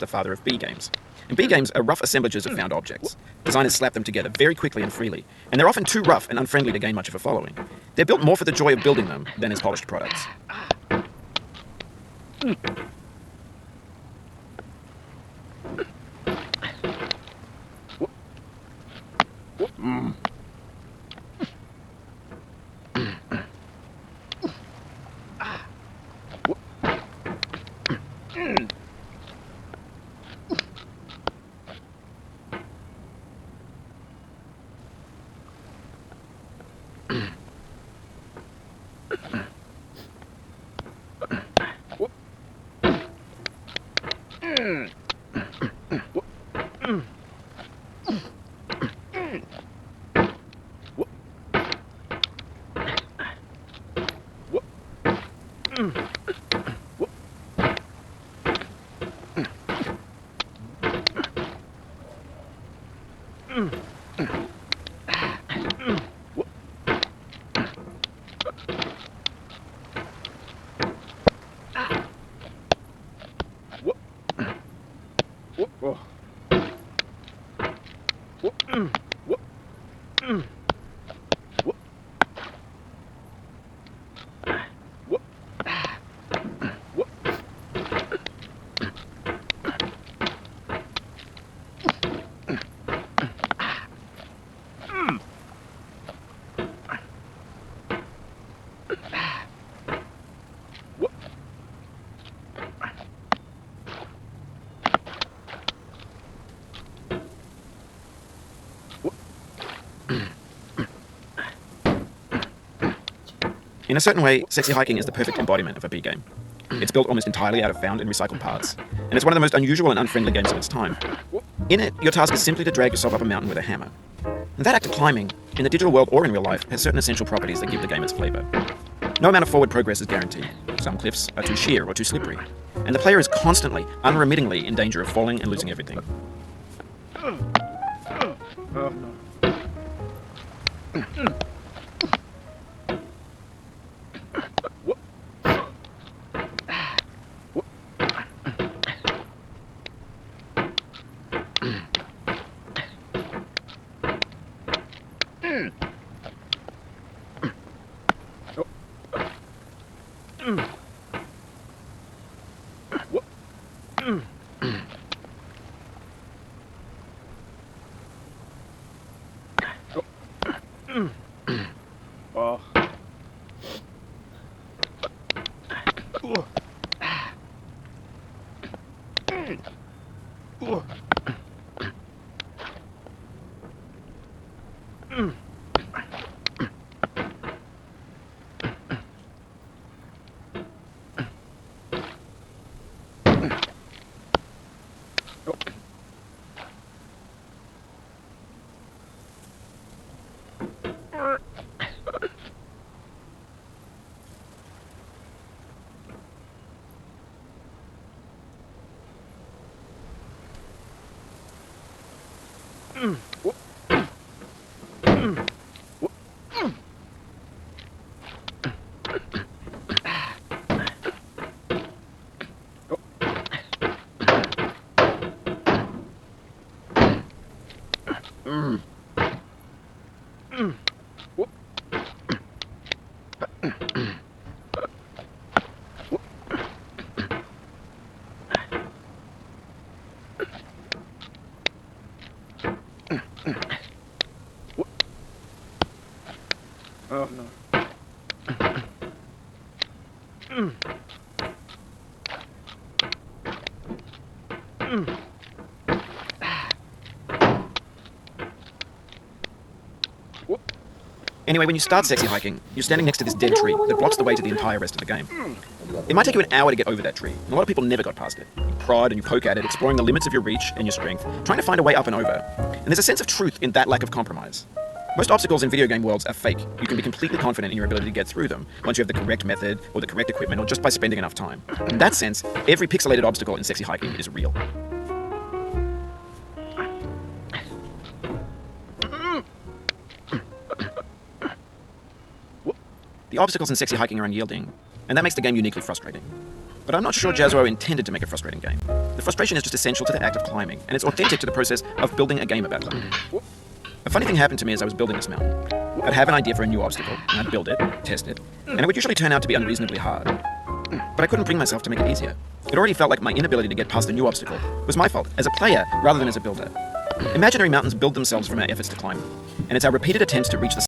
the father of B games. And B games are rough assemblages of found objects. Designers slap them together very quickly and freely, and they're often too rough and unfriendly to gain much of a following. They're built more for the joy of building them than as polished products. In a certain way, Sexy Hiking is the perfect embodiment of a B game. It's built almost entirely out of found and recycled parts, and it's one of the most unusual and unfriendly games of its time. In it, your task is simply to drag yourself up a mountain with a hammer. And that act of climbing, in the digital world or in real life, has certain essential properties that give the game its flavour. No amount of forward progress is guaranteed. Some cliffs are too sheer or too slippery, and the player is constantly, unremittingly in danger of falling and losing everything. Oh no. Anyway, when you start Sexy Hiking, you're standing next to this dead tree that blocks the way to the entire rest of the game. It might take you an hour to get over that tree, and a lot of people never got past it. You prod and you poke at it, exploring the limits of your reach and your strength, trying to find a way up and over. And there's a sense of truth in that lack of compromise. Most obstacles in video game worlds are fake. You can be completely confident in your ability to get through them once you have the correct method or the correct equipment or just by spending enough time. In that sense, every pixelated obstacle in Sexy Hiking is real. The obstacles in Sexy Hiking are unyielding, and that makes the game uniquely frustrating. But I'm not sure Jazzuo intended to make a frustrating game. The frustration is just essential to the act of climbing, and it's authentic to the process of building a game about climbing. A funny thing happened to me as I was building this mountain. I'd have an idea for a new obstacle, and I'd build it, test it, and it would usually turn out to be unreasonably hard. But I couldn't bring myself to make it easier. It already felt like my inability to get past a new obstacle was my fault, as a player rather than as a builder. Imaginary mountains build themselves from our efforts to climb, and it's our repeated attempts to reach the